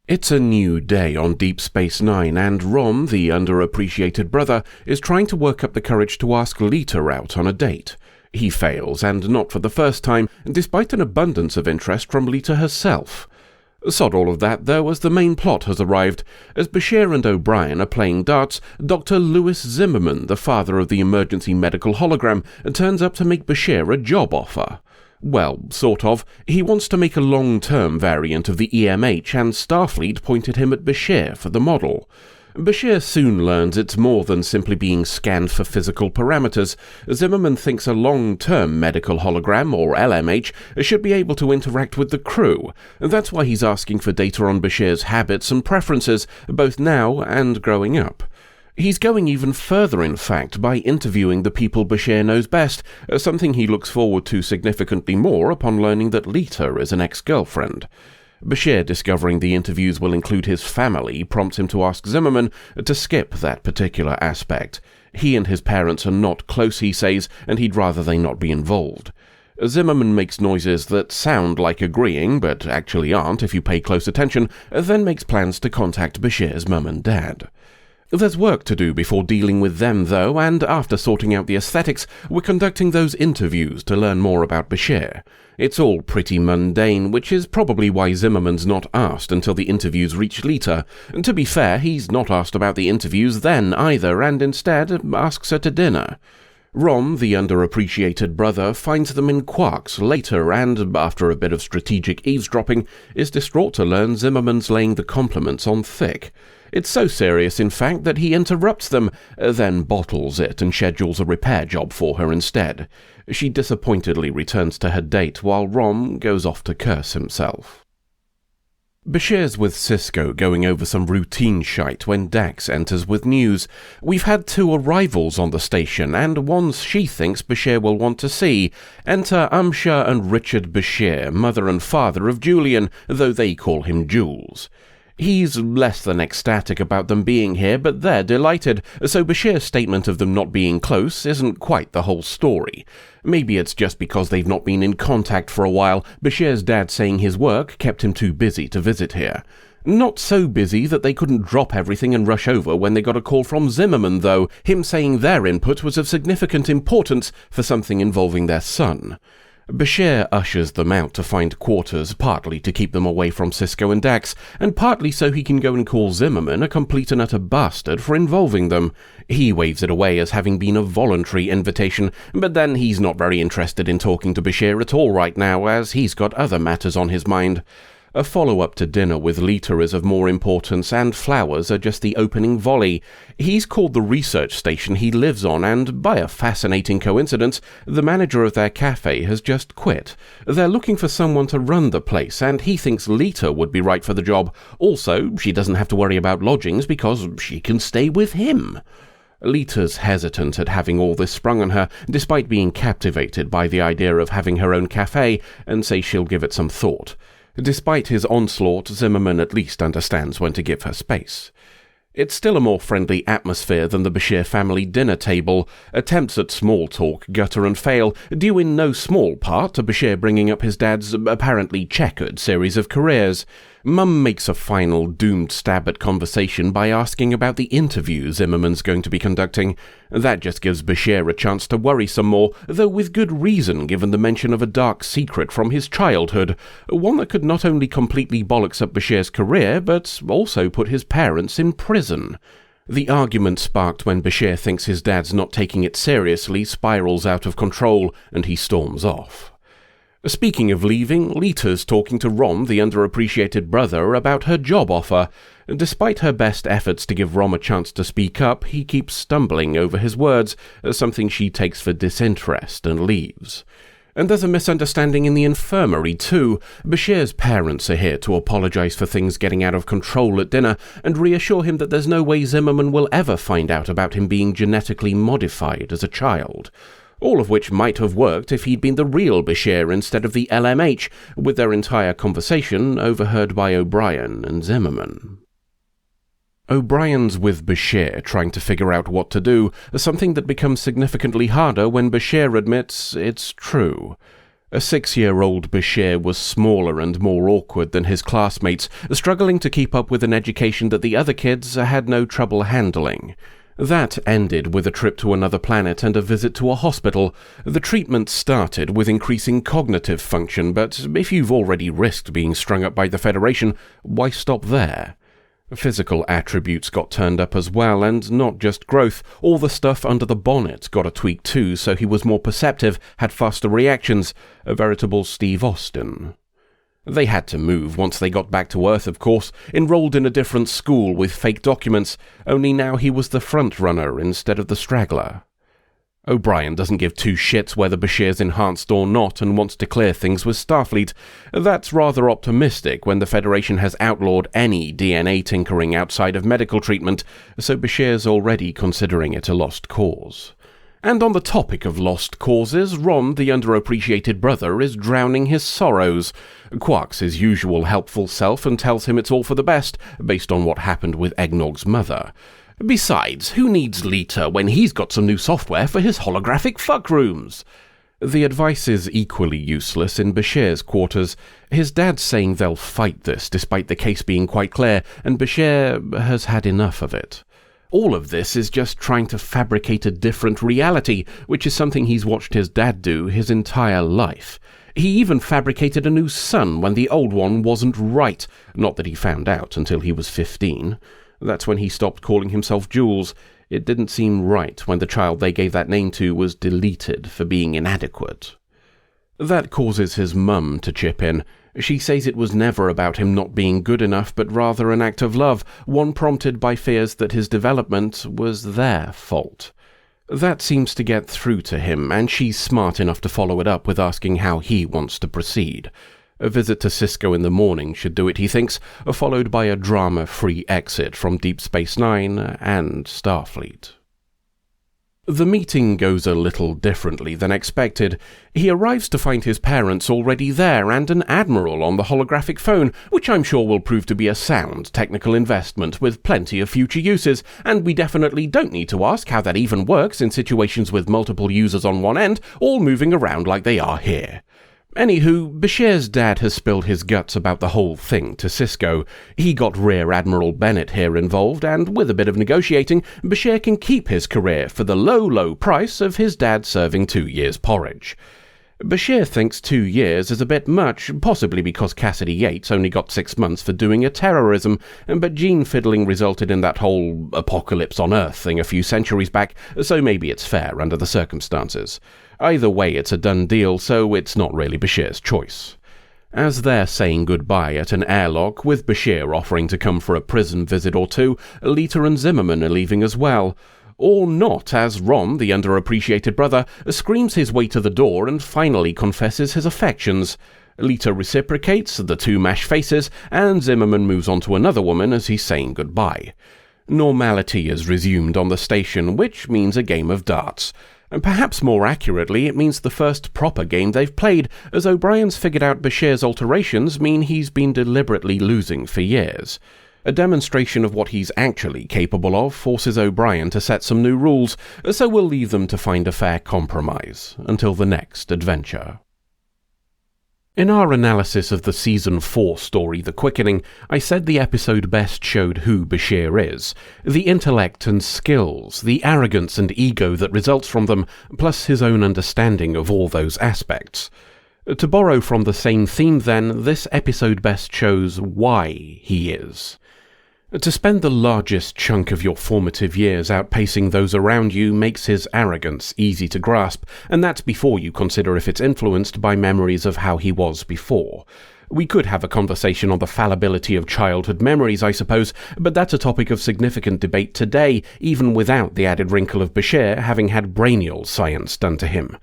It's a new day on Deep Space Nine, and Rom, the underappreciated brother, is trying to work up the courage to ask Lita out on a date. He fails, and not for the first time, despite an abundance of interest from Lita herself. Sod all of that, though, as the main plot has arrived. As Bashir and O'Brien are playing darts, Dr. Louis Zimmerman, the father of the emergency medical hologram, turns up to make Bashir a job offer. Well, sort of. He wants to make a long-term variant of the EMH, and Starfleet pointed him at Bashir for the model. Bashir soon learns it's more than simply being scanned for physical parameters. Zimmerman thinks a long-term medical hologram, or LMH, should be able to interact with the crew. That's why he's asking for data on Bashir's habits and preferences, both now and growing up. He's going even further, in fact, by interviewing the people Bashir knows best, something he looks forward to significantly more upon learning that Lita is an ex-girlfriend. Bashir discovering the interviews will include his family prompts him to ask Zimmerman to skip that particular aspect. He and his parents are not close, he says, and he'd rather they not be involved. Zimmerman makes noises that sound like agreeing, but actually aren't if you pay close attention, then makes plans to contact Bashir's mum and dad. There's work to do before dealing with them, though, and after sorting out the aesthetics, we're conducting those interviews to learn more about Bashir. It's all pretty mundane, which is probably why Zimmerman's not asked until the interviews reach Lita. To be fair, he's not asked about the interviews then either, and instead asks her to dinner. Rom, the underappreciated brother, finds them in Quarks later and, after a bit of strategic eavesdropping, is distraught to learn Zimmerman's laying the compliments on thick. It's so serious, in fact, that he interrupts them, then bottles it and schedules a repair job for her instead. She disappointedly returns to her date while Rom goes off to curse himself. Bashir's with Cisco going over some routine shite when Dax enters with news. We've had 2 arrivals on the station, and one she thinks Bashir will want to see. Enter Amsha and Richard Bashir, mother and father of Julian, though they call him Jules. He's less than ecstatic about them being here, but they're delighted, so Bashir's statement of them not being close isn't quite the whole story. Maybe it's just because they've not been in contact for a while. Bashir's dad saying his work kept him too busy to visit here. Not so busy that they couldn't drop everything and rush over when they got a call from Zimmerman, though, him saying their input was of significant importance for something involving their son. Bashir ushers them out to find quarters, partly to keep them away from Cisco and Dax, and partly so he can go and call Zimmerman a complete and utter bastard for involving them. He waves it away as having been a voluntary invitation, but then he's not very interested in talking to Bashir at all right now, as he's got other matters on his mind. A follow-up to dinner with Lita is of more importance, and flowers are just the opening volley. He's called the research station he lives on, and by a fascinating coincidence, the manager of their cafe has just quit. They're looking for someone to run the place, and he thinks Lita would be right for the job. Also, she doesn't have to worry about lodgings because she can stay with him. Lita's hesitant at having all this sprung on her, despite being captivated by the idea of having her own cafe, and says she'll give it some thought. Despite his onslaught, Zimmerman at least understands when to give her space. It's still a more friendly atmosphere than the Bashir family dinner table. Attempts at small talk gutter and fail, due in no small part to Bashir bringing up his dad's apparently checkered series of careers. Mum makes a final doomed stab at conversation by asking about the interview Zimmerman's going to be conducting. That just gives Bashir a chance to worry some more, though with good reason given the mention of a dark secret from his childhood, one that could not only completely bollocks up Bashir's career, but also put his parents in prison. The argument sparked when Bashir thinks his dad's not taking it seriously spirals out of control, and he storms off. Speaking of leaving, Lita's talking to Rom, the underappreciated brother, about her job offer. Despite her best efforts to give Rom a chance to speak up, he keeps stumbling over his words, something she takes for disinterest and leaves. And there's a misunderstanding in the infirmary, too. Bashir's parents are here to apologize for things getting out of control at dinner and reassure him that there's no way Zimmerman will ever find out about him being genetically modified as a child. All of which might have worked if he'd been the real Bashir instead of the LMH, with their entire conversation overheard by O'Brien and Zimmerman. O'Brien's with Bashir trying to figure out what to do, something that becomes significantly harder when Bashir admits it's true. A 6-year-old Bashir was smaller and more awkward than his classmates, struggling to keep up with an education that the other kids had no trouble handling. That ended with a trip to another planet and a visit to a hospital. The treatment started with increasing cognitive function, but if you've already risked being strung up by the Federation, why stop there? Physical attributes got turned up as well, and not just growth. All the stuff under the bonnet got a tweak too, so he was more perceptive, had faster reactions, a veritable Steve Austin. They had to move once they got back to Earth, of course, enrolled in a different school with fake documents, only now he was the front runner instead of the straggler. O'Brien doesn't give two shits whether Bashir's enhanced or not and wants to clear things with Starfleet. That's rather optimistic when the Federation has outlawed any DNA tinkering outside of medical treatment, so Bashir's already considering it a lost cause. And on the topic of lost causes, Ron, the underappreciated brother, is drowning his sorrows. Quark's his usual helpful self and tells him it's all for the best, based on what happened with Eggnog's mother. Besides, who needs Lita when he's got some new software for his holographic fuck rooms? The advice is equally useless in Bashir's quarters. His dad's saying they'll fight this, despite the case being quite clear, and Bashir has had enough of it. All of this is just trying to fabricate a different reality, which is something he's watched his dad do his entire life. He even fabricated a new son when the old one wasn't right, not that he found out until he was 15. That's when he stopped calling himself Jules. It didn't seem right when the child they gave that name to was deleted for being inadequate. That causes his mum to chip in. She says it was never about him not being good enough, but rather an act of love, one prompted by fears that his development was their fault. That seems to get through to him, and she's smart enough to follow it up with asking how he wants to proceed. A visit to Cisco in the morning should do it, he thinks, followed by a drama-free exit from Deep Space Nine and Starfleet. The meeting goes a little differently than expected. He arrives to find his parents already there and an admiral on the holographic phone, which I'm sure will prove to be a sound technical investment with plenty of future uses, and we definitely don't need to ask how that even works in situations with multiple users on one end, all moving around like they are here. Anywho, Bashir's dad has spilled his guts about the whole thing to Cisco. He got Rear Admiral Bennett here involved, and with a bit of negotiating, Bashir can keep his career for the low, low price of his dad serving 2 years' porridge. Bashir thinks 2 years is a bit much, possibly because Cassidy Yates only got 6 months for doing a terrorism, but gene fiddling resulted in that whole apocalypse on Earth thing a few centuries back, so maybe it's fair under the circumstances. Either way, it's a done deal, so it's not really Bashir's choice. As they're saying goodbye at an airlock, with Bashir offering to come for a prison visit or two, Lita and Zimmerman are leaving as well. Or not, as Ron, the underappreciated brother, screams his way to the door and finally confesses his affections. Lita reciprocates, the two mash faces, and Zimmerman moves on to another woman as he's saying goodbye. Normality is resumed on the station, which means a game of darts. And perhaps more accurately, it means the first proper game they've played, as O'Brien's figured out Bashir's alterations mean he's been deliberately losing for years. A demonstration of what he's actually capable of forces O'Brien to set some new rules, so we'll leave them to find a fair compromise until the next adventure. In our analysis of the Season 4 story The Quickening, I said the episode best showed who Bashir is, the intellect and skills, the arrogance and ego that results from them, plus his own understanding of all those aspects. To borrow from the same theme then, this episode best shows why he is. To spend the largest chunk of your formative years outpacing those around you makes his arrogance easy to grasp, and that's before you consider if it's influenced by memories of how he was before. We could have a conversation on the fallibility of childhood memories, I suppose, but that's a topic of significant debate today, even without the added wrinkle of Bashir having had brainial science done to him.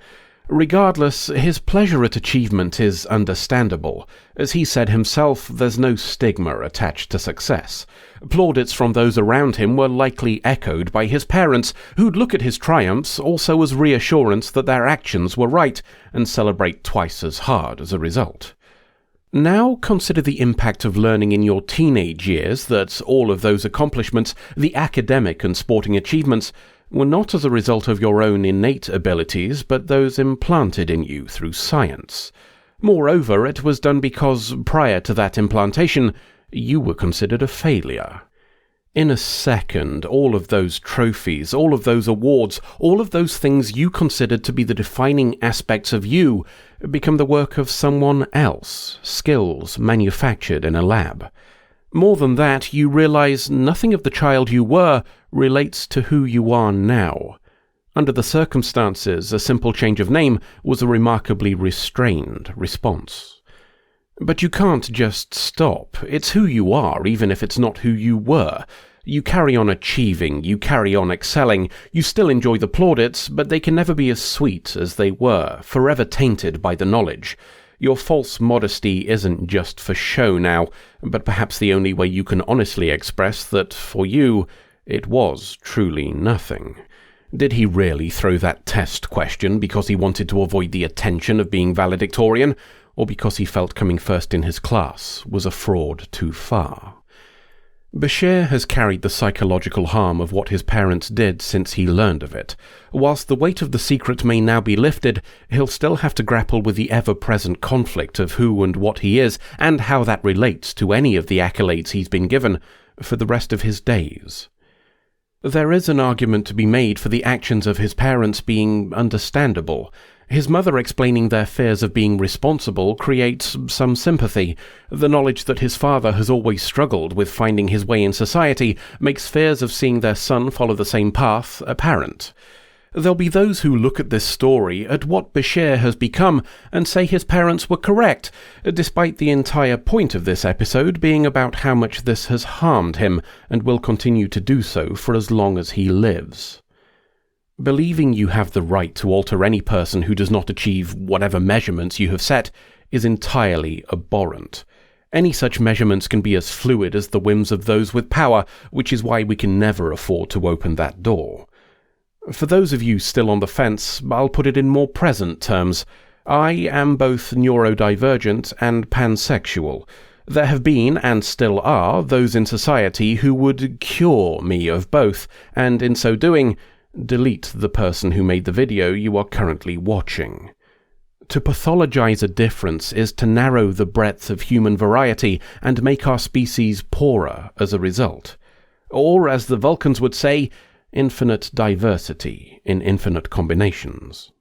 Regardless, his pleasure at achievement is understandable. As he said himself, there's no stigma attached to success. Plaudits from those around him were likely echoed by his parents, who'd look at his triumphs also as reassurance that their actions were right, and celebrate twice as hard as a result. Now consider the impact of learning in your teenage years that all of those accomplishments, the academic and sporting achievements, were not as a result of your own innate abilities, but those implanted in you through science. Moreover, it was done because, prior to that implantation, you were considered a failure. In a second, all of those trophies, all of those awards, all of those things you considered to be the defining aspects of you become the work of someone else, skills manufactured in a lab. More than that, you realize nothing of the child you were relates to who you are now. Under the circumstances, a simple change of name was a remarkably restrained response. But you can't just stop. It's who you are, even if it's not who you were. You carry on achieving, you carry on excelling, you still enjoy the plaudits, but they can never be as sweet as they were, forever tainted by the knowledge. Your false modesty isn't just for show now, but perhaps the only way you can honestly express that, for you, it was truly nothing. Did he really throw that test question because he wanted to avoid the attention of being valedictorian, or because he felt coming first in his class was a fraud too far? BASHIR has carried the psychological harm of what his parents did since he learned of it. Whilst the weight of the secret may now be lifted, he'll still have to grapple with the ever-present conflict of who and what he is, and how that relates to any of the accolades he's been given, for the rest of his days. There is an argument to be made for the actions of his parents being understandable. His mother explaining their fears of being responsible creates some sympathy. The knowledge that his father has always struggled with finding his way in society makes fears of seeing their son follow the same path apparent. There'll be those who look at this story, at what BASHIR has become, and say his parents were correct, despite the entire point of this episode being about how much this has harmed him, and will continue to do so for as long as he lives. Believing you have the right to alter any person who does not achieve whatever measurements you have set is entirely abhorrent. Any such measurements can be as fluid as the whims of those with power, which is why we can never afford to open that door. For those of you still on the fence, I'll put it in more present terms. I am both neurodivergent and pansexual. There have been, and still are, those in society who would cure me of both, and in so doing, delete the person who made the video you are currently watching. To pathologize a difference is to narrow the breadth of human variety and make our species poorer as a result. Or, as the Vulcans would say, infinite diversity in infinite combinations.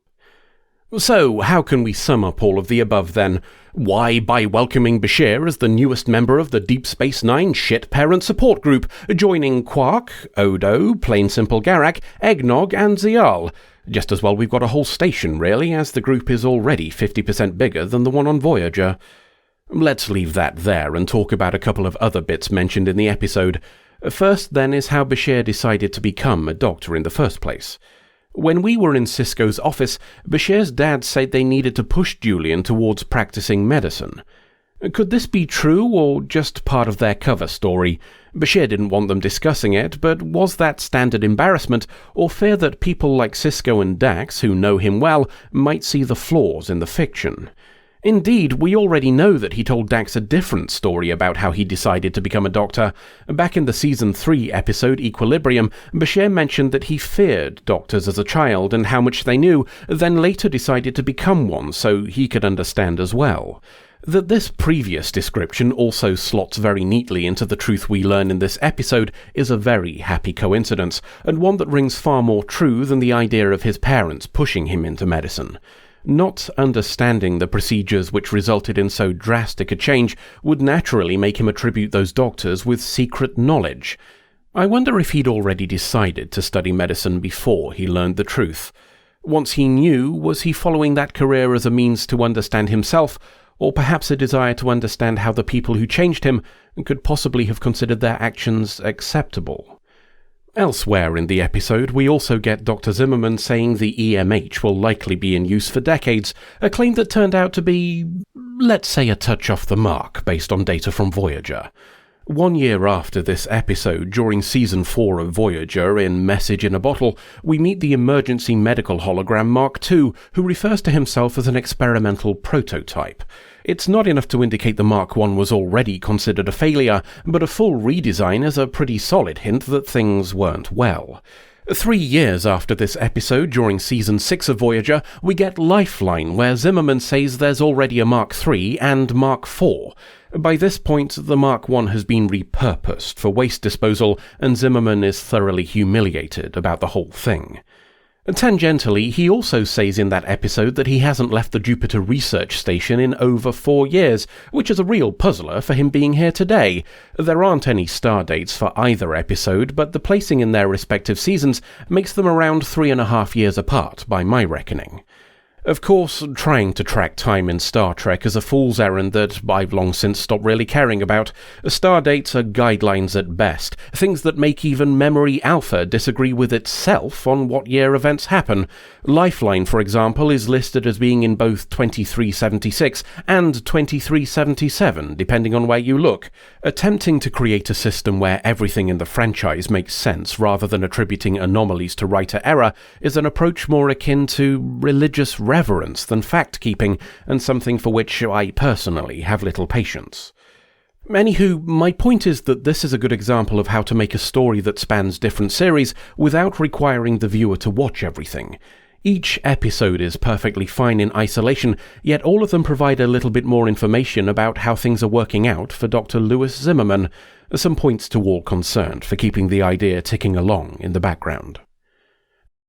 So, how can we sum up all of the above then? Why, by welcoming BASHIR as the newest member of the Deep Space Nine Shit Parent Support Group, joining Quark, Odo, Plain Simple Garak, Eggnog and Zial. Just as well we've got a whole station, really, as the group is already 50% bigger than the one on Voyager. Let's leave that there and talk about a couple of other bits mentioned in the episode. First, then, is how BASHIR decided to become a doctor in the first place. When we were in Sisko's office, BASHIR's dad said they needed to push Julian towards practicing medicine. Could this be true, or just part of their cover story? BASHIR didn't want them discussing it, but was that standard embarrassment, or fear that people like Sisko and Dax, who know him well, might see the flaws in the fiction? Indeed, we already know that he told Dax a different story about how he decided to become a doctor. Back in the Season 3 episode Equilibrium, BASHIR mentioned that he feared doctors as a child and how much they knew, then later decided to become one so he could understand as well. That this previous description also slots very neatly into the truth we learn in this episode is a very happy coincidence, and one that rings far more true than the idea of his parents pushing him into medicine. Not understanding the procedures which resulted in so drastic a change would naturally make him attribute those doctors with secret knowledge. I wonder if he'd already decided to study medicine before he learned the truth. Once he knew, was he following that career as a means to understand himself, or perhaps a desire to understand how the people who changed him could possibly have considered their actions acceptable? Elsewhere in the episode, we also get Dr. Zimmerman saying the EMH will likely be in use for decades, a claim that turned out to be, let's say, a touch off the mark based on data from Voyager. 1 year after this episode, during Season 4 of Voyager in Message in a Bottle, we meet the emergency medical hologram Mark II, who refers to himself as an experimental prototype. It's not enough to indicate the Mark I was already considered a failure, but a full redesign is a pretty solid hint that things weren't well. 3 years after this episode, during Season 6 of Voyager, we get Lifeline, where Zimmerman says there's already a Mark III and Mark IV. By this point, the Mark I has been repurposed for waste disposal, and Zimmerman is thoroughly humiliated about the whole thing. Tangentially, he also says in that episode that he hasn't left the Jupiter research station in over 4 years, which is a real puzzler for him being here today. There aren't any star dates for either episode, but the placing in their respective seasons makes them around 3.5 years apart by my reckoning. Of course, trying to track time in Star Trek is a fool's errand that I've long since stopped really caring about. Star dates are guidelines at best, things that make even Memory Alpha disagree with itself on what year events happen. Lifeline, for example, is listed as being in both 2376 and 2377, depending on where you look. Attempting to create a system where everything in the franchise makes sense rather than attributing anomalies to writer error is an approach more akin to religious reverence than fact-keeping, and something for which I personally have little patience. Anywho, my point is that this is a good example of how to make a story that spans different series without requiring the viewer to watch everything. Each episode is perfectly fine in isolation, yet all of them provide a little bit more information about how things are working out for Dr. Louis Zimmerman, some points to all concerned for keeping the idea ticking along in the background.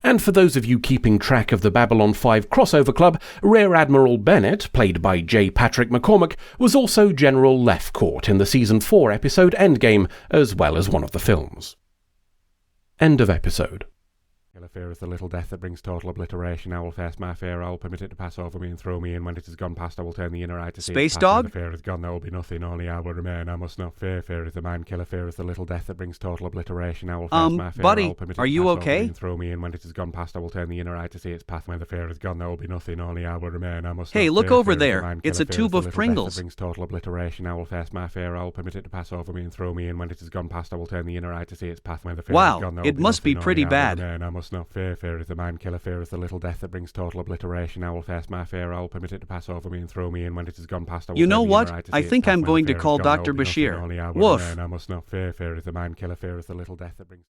And for those of you keeping track of the Babylon 5 crossover club, Rear Admiral Bennett, played by J. Patrick McCormack, was also General Lefcourt in the Season 4 episode Endgame, as well as one of the films. End of episode. Fear is the little death that brings total obliteration. I will face my fear. I will permit it to pass over me and throw me in. When it has gone past, I will turn the inner eye to see Space it. Dog? When the fear is gone, there will be nothing. Only I will remain. I must not fear. Fear is the mind killer. Fear is the little death that brings total obliteration. I will face my fear. Buddy, I will permit it are to you pass over okay? me and throw me in. When it has gone past, I will turn the inner eye to see its path. When the fear is gone, there will be nothing. Only I will remain. I must Hey, not look fear. over Fear is the there. mind It's killer. a Fear is tube the of little Pringles. death that brings total obliteration. I will face my fear. I will permit it to pass over me and throw me in. When it has gone past, I will turn the inner eye to see its path. When the fear Wow, is gone, there will it be must be nothing. pretty Only I will bad. remain. I must not fear. Fear is the mind killer. Fear is the little death that brings total obliteration. I will face my fear. I will permit it to pass over me and throw me in. When it has gone past, I will You turn know the what? inner eye to see I its think path. I'm When the going to fear is call gone, there Dr. will be nothing. Bashir. Only I will Woof. remain. I must not fear. Fear is the mind killer. Fear is the little death that brings